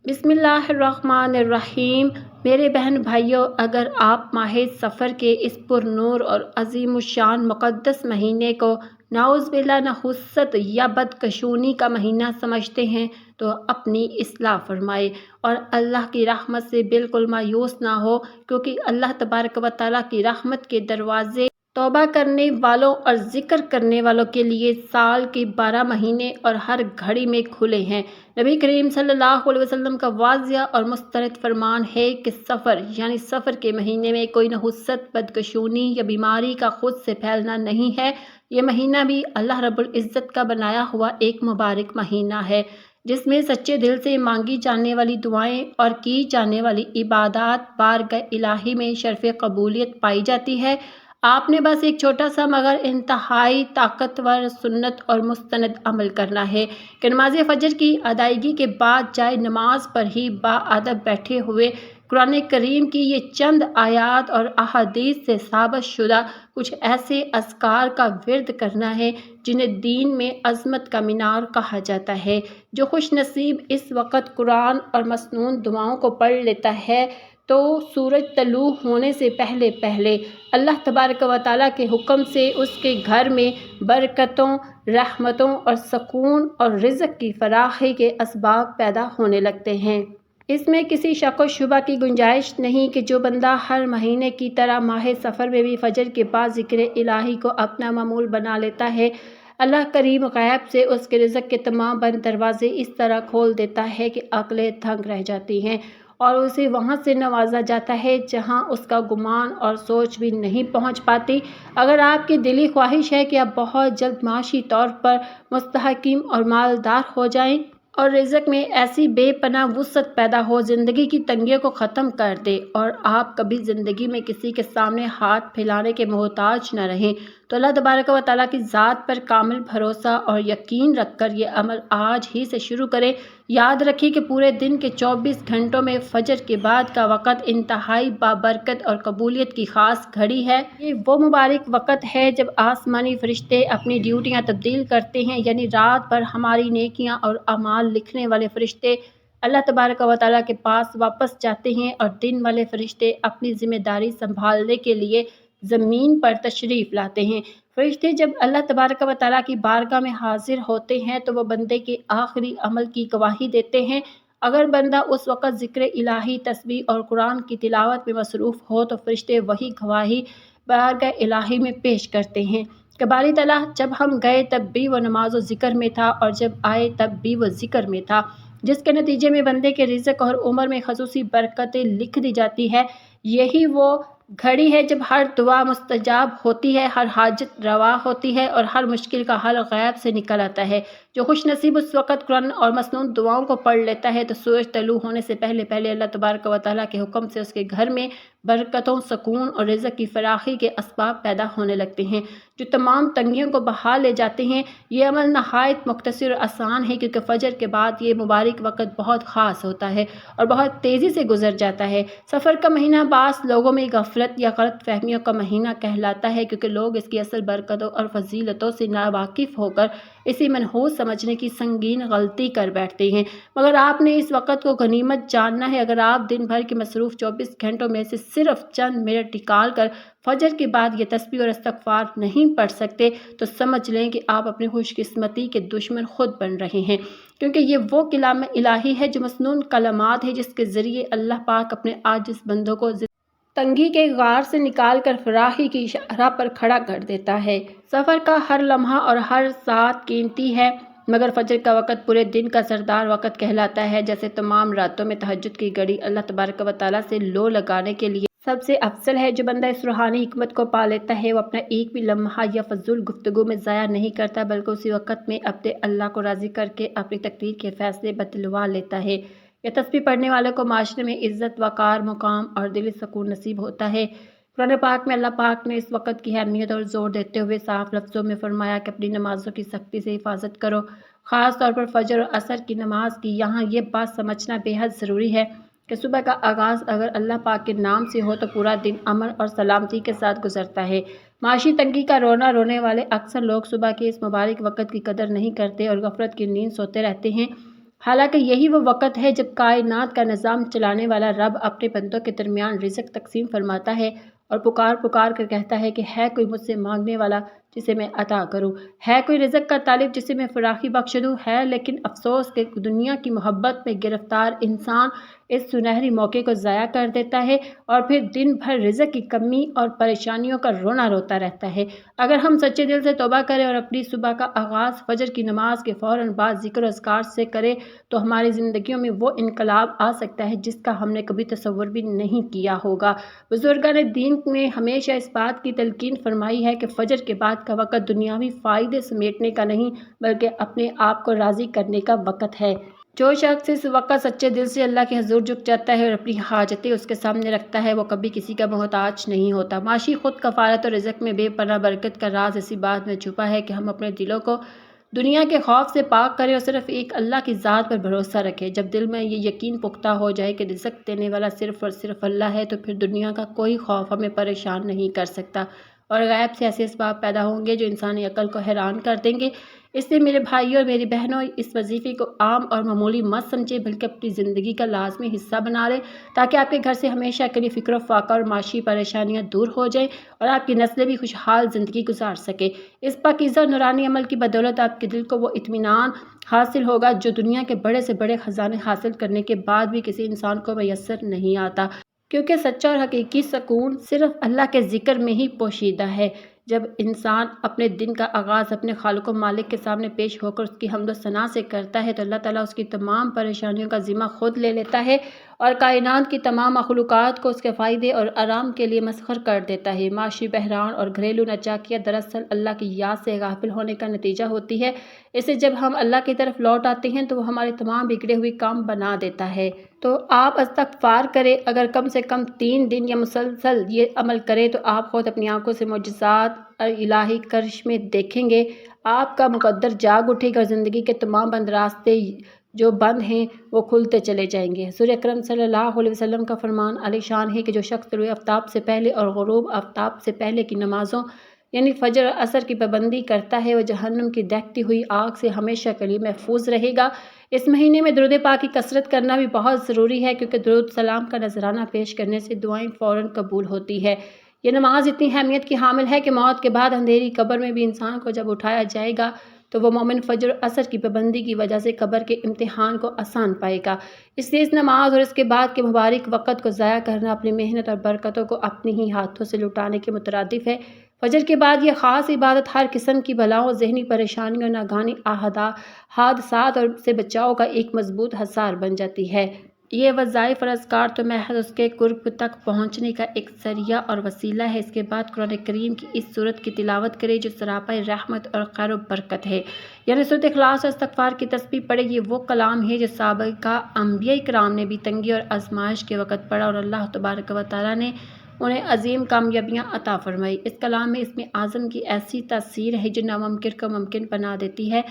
بسم اللہ الرحمن الرحیم۔ میرے بہن بھائیوں، اگر آپ ماہ سفر کے اس پر نور اور عظیم الشان مقدس مہینے کو نعوذ باللہ نحوست یا بدکشونی کا مہینہ سمجھتے ہیں تو اپنی اصلاح فرمائے اور اللہ کی رحمت سے بالکل مایوس نہ ہو، کیونکہ اللہ تبارک و تعالیٰ کی رحمت کے دروازے توبہ کرنے والوں اور ذکر کرنے والوں کے لیے سال کے 12 مہینے اور ہر گھڑی میں کھلے ہیں۔ نبی کریم صلی اللہ علیہ وسلم کا واضح اور مسترد فرمان ہے کہ سفر یعنی سفر کے مہینے میں کوئی نحوست، بدکشونی یا بیماری کا خود سے پھیلنا نہیں ہے۔ یہ مہینہ بھی اللہ رب العزت کا بنایا ہوا ایک مبارک مہینہ ہے، جس میں سچے دل سے مانگی جانے والی دعائیں اور کی جانے والی عبادات بارگاہ الہی میں شرف قبولیت پائی جاتی ہے۔ آپ نے بس ایک چھوٹا سا مگر انتہائی طاقتور سنت اور مستند عمل کرنا ہے کہ نماز فجر کی ادائیگی کے بعد جائے نماز پر ہی باادب بیٹھے ہوئے قرآن کریم کی یہ چند آیات اور احادیث سے ثابت شدہ کچھ ایسے اذکار کا ورد کرنا ہے جنہیں دین میں عظمت کا مینار کہا جاتا ہے۔ جو خوش نصیب اس وقت قرآن اور مسنون دعاؤں کو پڑھ لیتا ہے تو سورج طلوع ہونے سے پہلے پہلے اللہ تبارک و تعالیٰ کے حکم سے اس کے گھر میں برکتوں، رحمتوں اور سکون اور رزق کی فراخی کے اسباب پیدا ہونے لگتے ہیں۔ اس میں کسی شک و شبہ کی گنجائش نہیں کہ جو بندہ ہر مہینے کی طرح ماہ سفر میں بھی فجر کے بعد ذکر الہی کو اپنا معمول بنا لیتا ہے، اللہ کریم غیب سے اس کے رزق کے تمام بند دروازے اس طرح کھول دیتا ہے کہ عقلیں دنگ رہ جاتی ہیں اور اسے وہاں سے نوازا جاتا ہے جہاں اس کا گمان اور سوچ بھی نہیں پہنچ پاتی۔ اگر آپ کی دلی خواہش ہے کہ آپ بہت جلد معاشی طور پر مستحکم اور مالدار ہو جائیں اور رزق میں ایسی بے پناہ وسعت پیدا ہو، زندگی کی تنگیوں کو ختم کر دے اور آپ کبھی زندگی میں کسی کے سامنے ہاتھ پھیلانے کے محتاج نہ رہیں، تو اللہ تبارک و تعالیٰ کی ذات پر کامل بھروسہ اور یقین رکھ کر یہ عمل آج ہی سے شروع کریں۔ یاد رکھیں کہ پورے دن کے 24 گھنٹوں میں فجر کے بعد کا وقت انتہائی بابرکت اور قبولیت کی خاص گھڑی ہے۔ یہ وہ مبارک وقت ہے جب آسمانی فرشتے اپنی ڈیوٹیاں تبدیل کرتے ہیں، یعنی رات بھر ہماری نیکیاں اور اعمال لکھنے والے فرشتے اللہ تبارک و تعالیٰ کے پاس واپس جاتے ہیں اور دن والے فرشتے اپنی ذمہ داری سنبھالنے کے لیے زمین پر تشریف لاتے ہیں۔ فرشتے جب اللہ تبارک و تعالیٰ کی بارگاہ میں حاضر ہوتے ہیں تو وہ بندے کے آخری عمل کی گواہی دیتے ہیں۔ اگر بندہ اس وقت ذکر الہی، تسبیح اور قرآن کی تلاوت میں مصروف ہو تو فرشتے وہی گواہی بارگاہ الہی میں پیش کرتے ہیں کہ باری تعالیٰ جب ہم گئے تب بھی وہ نماز و ذکر میں تھا اور جب آئے تب بھی وہ ذکر میں تھا، جس کے نتیجے میں بندے کے رزق اور عمر میں خصوصی برکتیں لکھ دی جاتی ہے۔ یہی وہ گھڑی ہے جب ہر دعا مستجاب ہوتی ہے، ہر حاجت روا ہوتی ہے اور ہر مشکل کا حل غیب سے نکل آتا ہے۔ جو خوش نصیب اس وقت قرآن اور مسنون دعاؤں کو پڑھ لیتا ہے تو سورج طلوع ہونے سے پہلے پہلے اللہ تبارک و تعالیٰ کے حکم سے اس کے گھر میں برکتوں، سکون اور رزق کی فراخی کے اسباب پیدا ہونے لگتے ہیں جو تمام تنگیوں کو بہا لے جاتے ہیں۔ یہ عمل نہایت مختصر اور آسان ہے کیونکہ فجر کے بعد یہ مبارک وقت بہت خاص ہوتا ہے اور بہت تیزی سے گزر جاتا ہے۔ سفر کا مہینہ بعض لوگوں میں غفلت یا غلط فہمیوں کا مہینہ کہلاتا ہے کیونکہ لوگ اس کی اصل برکتوں اور فضیلتوں سے ناواقف ہو کر اسے منحوس سمجھنے کی سنگین غلطی کر بیٹھتے ہیں، مگر آپ نے اس وقت کو غنیمت جاننا ہے۔ اگر آپ دن بھر کے مصروف 24 گھنٹوں میں سے صرف چند منٹ نکال کر فجر کے بعد یہ تسبیح اور استغفار نہیں پڑھ سکتے تو سمجھ لیں کہ آپ اپنی خوش قسمتی کے دشمن خود بن رہے ہیں، کیونکہ یہ وہ کلام الہی ہے جو مسنون کلمات ہے جس کے ذریعے اللہ پاک اپنے عاجز بندوں کو تنگی کے غار سے نکال کر فراخی کی راہ پر کھڑا کر دیتا ہے۔ سفر کا ہر لمحہ اور ہر ساعت قیمتی ہے، مگر فجر کا وقت پورے دن کا سردار وقت کہلاتا ہے۔ جیسے تمام راتوں میں تہجد کی گھڑی اللہ تبارک و تعالیٰ سے لو لگانے کے لیے سب سے افضل ہے۔ جو بندہ اس روحانی حکمت کو پا لیتا ہے وہ اپنا ایک بھی لمحہ یا فضول گفتگو میں ضائع نہیں کرتا، بلکہ اسی وقت میں اپنے اللہ کو راضی کر کے اپنی تقدیر کے فیصلے بتلوا لیتا ہے۔ یہ تسبیح پڑھنے والوں کو معاشرے میں عزت، وقار، مقام اور دلی سکون نصیب ہوتا ہے۔ قرآن پاک میں اللہ پاک نے اس وقت کی اہمیت اور زور دیتے ہوئے صاف لفظوں میں فرمایا کہ اپنی نمازوں کی سختی سے حفاظت کرو، خاص طور پر فجر اور عصر کی نماز کی۔ یہاں یہ بات سمجھنا بے حد ضروری ہے کہ صبح کا آغاز اگر اللہ پاک کے نام سے ہو تو پورا دن امن اور سلامتی کے ساتھ گزرتا ہے۔ معاشی تنگی کا رونے والے اکثر لوگ صبح کے اس مبارک وقت کی قدر نہیں کرتے اور غفلت کی نیند سوتے رہتے ہیں۔ حالانکہ یہی وہ وقت ہے جب کائنات کا نظام چلانے والا رب اپنے بندوں کے درمیان رزق تقسیم فرماتا ہے اور پکار پکار کر کہتا ہے کہ ہے کوئی مجھ سے مانگنے والا جسے میں عطا کروں، ہے کوئی رزق کا طالب جسے میں فراخی بخش دوں، ہے لیکن افسوس کہ دنیا کی محبت میں گرفتار انسان اس سنہری موقع کو ضائع کر دیتا ہے اور پھر دن بھر رزق کی کمی اور پریشانیوں کا رونا روتا رہتا ہے۔ اگر ہم سچے دل سے توبہ کریں اور اپنی صبح کا آغاز فجر کی نماز کے فوراً بعد ذکر و اذکار سے کریں تو ہماری زندگیوں میں وہ انقلاب آ سکتا ہے جس کا ہم نے کبھی تصور بھی نہیں کیا ہوگا۔ بزرگان دین نے ہمیشہ اس بات کی تلقین فرمائی ہے کہ فجر کے بعد کا وقت دنیاوی فائدے سمیٹنے کا نہیں بلکہ اپنے آپ کو راضی کرنے کا وقت ہے۔ جو شخص اس وقت سچے دل سے اللہ کے حضور جھک جاتا ہے اور اپنی حاجتیں اس کے سامنے رکھتا ہے وہ کبھی کسی کا محتاج نہیں ہوتا۔ معاشی خود کفالت اور رزق میں بے پناہ برکت کا راز اسی بات میں چھپا ہے کہ ہم اپنے دلوں کو دنیا کے خوف سے پاک کریں اور صرف ایک اللہ کی ذات پر بھروسہ رکھیں۔ جب دل میں یہ یقین پختہ ہو جائے کہ رزق دینے والا صرف اور صرف اللہ ہے تو پھر دنیا کا کوئی خوف ہمیں پریشان نہیں کر سکتا اور غیب سے ایسے اسباب پیدا ہوں گے جو انسانی عقل کو حیران کر دیں گے۔ اس لیے میرے بھائیوں اور میری بہنوں اس وظیفے کو عام اور معمولی مت سمجھیں بلکہ اپنی زندگی کا لازمی حصہ بنا لیں تاکہ آپ کے گھر سے ہمیشہ کے لیے فکر و فاقہ اور معاشی پریشانیاں دور ہو جائیں اور آپ کی نسلیں بھی خوشحال زندگی گزار سکیں۔ اس پاکیزہ اور نورانی عمل کی بدولت آپ کے دل کو وہ اطمینان حاصل ہوگا جو دنیا کے بڑے سے بڑے خزانے حاصل کرنے کے بعد بھی کسی انسان کو میسر نہیں آتا، کیونکہ سچا اور حقیقی سکون صرف اللہ کے ذکر میں ہی پوشیدہ ہے۔ جب انسان اپنے دن کا آغاز اپنے خالق و مالک کے سامنے پیش ہو کر اس کی حمد و ثنا سے کرتا ہے تو اللہ تعالیٰ اس کی تمام پریشانیوں کا ذمہ خود لے لیتا ہے اور کائنات کی تمام مخلوقات کو اس کے فائدے اور آرام کے لیے مسخر کر دیتا ہے۔ معاشی بحران اور گھریلو ناچاکیاں دراصل اللہ کی یاد سے غافل ہونے کا نتیجہ ہوتی ہے، اسے جب ہم اللہ کی طرف لوٹ آتے ہیں تو وہ ہمارے تمام بگڑے ہوئے کام بنا دیتا ہے۔ تو آپ استغفار کریں، اگر کم سے کم 3 دن یا مسلسل یہ عمل کریں تو آپ خود اپنی آنکھوں سے معجزات اور الہی کرشمے دیکھیں گے۔ آپ کا مقدر جاگ اٹھے گا اور زندگی کے تمام بند راستے جو بند ہیں وہ کھلتے چلے جائیں گے۔ حضور اکرم صلی اللہ علیہ وسلم کا فرمان عالی شان ہے کہ جو شخص طلوع آفتاب سے پہلے اور غروب آفتاب سے پہلے کی نمازوں یعنی فجر اور عصر کی پابندی کرتا ہے وہ جہنم کی دہکتی ہوئی آگ سے ہمیشہ کے لیے محفوظ رہے گا۔ اس مہینے میں درود پاک کی کثرت کرنا بھی بہت ضروری ہے کیونکہ درود سلام کا نذرانہ پیش کرنے سے دعائیں فوراً قبول ہوتی ہے۔ یہ نماز اتنی اہمیت کی حامل ہے کہ موت کے بعد اندھیری قبر میں بھی انسان کو جب اٹھایا جائے گا تو وہ مومن فجر اور عصر کی پابندی کی وجہ سے قبر کے امتحان کو آسان پائے گا۔ اس لیے اس نماز اور اس کے بعد کے مبارک وقت کو ضائع کرنا اپنی محنت اور برکتوں کو اپنے ہی ہاتھوں سے لٹانے کے مترادف ہے۔ فجر کے بعد یہ خاص عبادت ہر قسم کی بلاؤں، ذہنی پریشانیوں اور ناگہانی حادثات اور سے بچاؤ کا ایک مضبوط حصار بن جاتی ہے۔ یہ وظائف اور اذکار تو محض اس کے قرب تک پہنچنے کا ایک ذریعہ اور وسیلہ ہے۔ اس کے بعد قرآن کریم کی اس سورت کی تلاوت کرے جو سراپا رحمت اور خیر و برکت ہے، یعنی سورۃ اخلاص اور استغفار کی تسبیح پڑھے۔ یہ وہ کلام ہے جو سابقہ انبیاء کرام نے بھی تنگی اور آزمائش کے وقت پڑھا اور اللہ تبارک و تعالیٰ نے انہیں عظیم کامیابیاں عطا فرمائی۔ اس کلام میں اسم اعظم کی ایسی تاثیر ہے جو ناممکن کو ممکن بنا دیتی ہے۔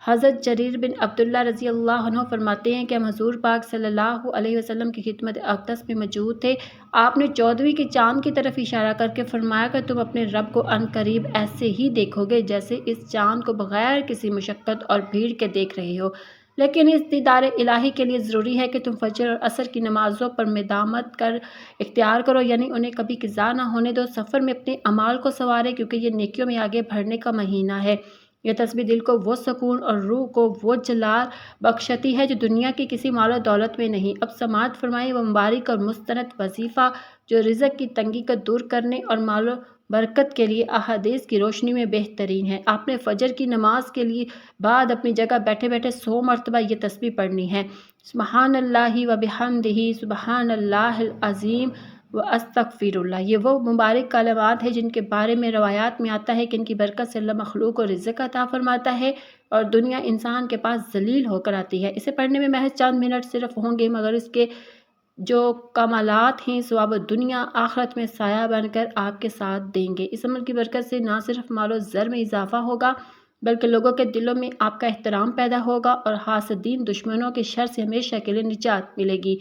حضرت جریر بن عبداللہ رضی اللہ عنہ فرماتے ہیں کہ ہم حضور پاک صلی اللہ علیہ وسلم کی خدمت اقدس میں موجود تھے۔ آپ نے 14ویں کے چاند کی طرف اشارہ کر کے فرمایا کہ تم اپنے رب کو عن قریب ایسے ہی دیکھو گے جیسے اس چاند کو بغیر کسی مشقت اور بھیڑ کے دیکھ رہے ہو، لیکن اس دیدار الہی کے لیے ضروری ہے کہ تم فجر اور عصر کی نمازوں پر مداومت کر اختیار کرو، یعنی انہیں کبھی قضا نہ ہونے دو۔ سفر میں اپنے اعمال کو سنوارے کیونکہ یہ نیکیوں میں آگے بڑھنے کا مہینہ ہے۔ یہ تسبیح دل کو وہ سکون اور روح کو وہ جلال بخشتی ہے جو دنیا کی کسی مال و دولت میں نہیں۔ اب سماعت فرمائیں وہ مبارک اور مستند وظیفہ جو رزق کی تنگی کو دور کرنے اور مال و برکت کے لیے احادیث کی روشنی میں بہترین ہے۔ آپ نے فجر کی نماز کے لیے بعد اپنی جگہ بیٹھے بیٹھے 100 مرتبہ یہ تسبیح پڑھنی ہے۔ سبحان اللہ و بحمدہ سبحان اللہ العظیم و استغفر اللہ۔ یہ وہ مبارک کلمات ہیں جن کے بارے میں روایات میں آتا ہے کہ ان کی برکت سے اللہ مخلوق کو رزق عطا فرماتا ہے اور دنیا انسان کے پاس ذلیل ہو کر آتی ہے۔ اسے پڑھنے میں محض چند منٹ صرف ہوں گے مگر اس کے جو کمالات ہیں ثواب دنیا آخرت میں سایہ بن کر آپ کے ساتھ دیں گے۔ اس عمل کی برکت سے نہ صرف مال و زر میں اضافہ ہوگا بلکہ لوگوں کے دلوں میں آپ کا احترام پیدا ہوگا اور حاسدین دشمنوں کے شر سے ہمیشہ کے لیے نجات ملے گی۔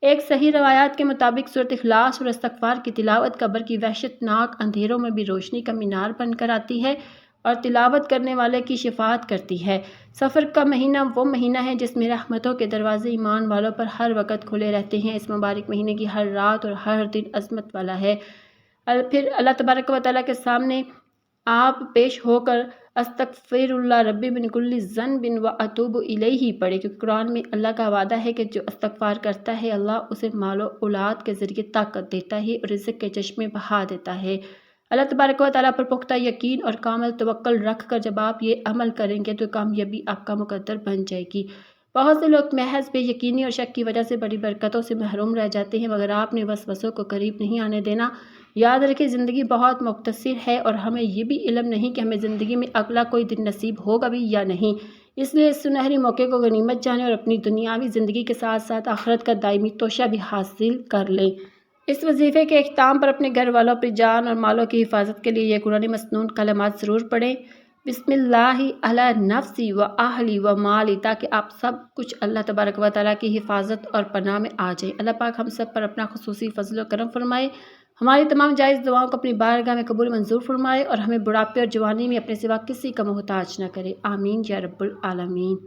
ایک صحیح روایات کے مطابق سورۃ اخلاص اور استغفار کی تلاوت قبر کی وحشت ناک اندھیروں میں بھی روشنی کا مینار بن کر آتی ہے اور تلاوت کرنے والے کی شفاعت کرتی ہے۔ سفر کا مہینہ وہ مہینہ ہے جس میں رحمتوں کے دروازے ایمان والوں پر ہر وقت کھلے رہتے ہیں۔ اس مبارک مہینے کی ہر رات اور ہر دن عظمت والا ہے۔ پھر اللہ تبارک و تعالیٰ کے سامنے آپ پیش ہو کر استغفر اللہ ربی من کل ذنب و اتوب الیہ پڑھے، کیونکہ قرآن میں اللہ کا وعدہ ہے کہ جو استغفار کرتا ہے اللہ اسے مال و اولاد کے ذریعے طاقت دیتا ہے اور رزق کے چشمے بہا دیتا ہے۔ اللہ تبارک و تعالیٰ پر پختہ یقین اور کامل توکل رکھ کر جب آپ یہ عمل کریں گے تو کامیابی آپ کا مقدر بن جائے گی۔ بہت سے لوگ محض بے یقینی اور شک کی وجہ سے بڑی برکتوں سے محروم رہ جاتے ہیں، مگر آپ نے وسوسوں کو قریب نہیں آنے دینا۔ یاد رکھیں زندگی بہت مختصر ہے اور ہمیں یہ بھی علم نہیں کہ ہمیں زندگی میں اگلا کوئی دن نصیب ہوگا بھی یا نہیں، اس لیے اس سنہری موقع کو غنیمت جانیں اور اپنی دنیاوی زندگی کے ساتھ ساتھ آخرت کا دائمی توشہ بھی حاصل کر لیں۔ اس وظیفے کے اختتام پر اپنے گھر والوں، اپنی جان اور مالوں کی حفاظت کے لیے یہ قرآن مسنون کلمات ضرور پڑھیں۔ بسم اللہ علی نفسی و اہلی و مالی، تاکہ آپ سب کچھ اللہ تبارک و تعالیٰ کی حفاظت اور پناہ میں آ جائیں۔ اللہ پاک ہم سب پر اپنا خصوصی فضل و کرم فرمائے، ہماری تمام جائز دعاؤں کو اپنی بارگاہ میں قبول منظور فرمائے اور ہمیں بڑھاپے اور جوانی میں اپنے سوا کسی کا محتاج نہ کرے، آمین یا رب العالمین۔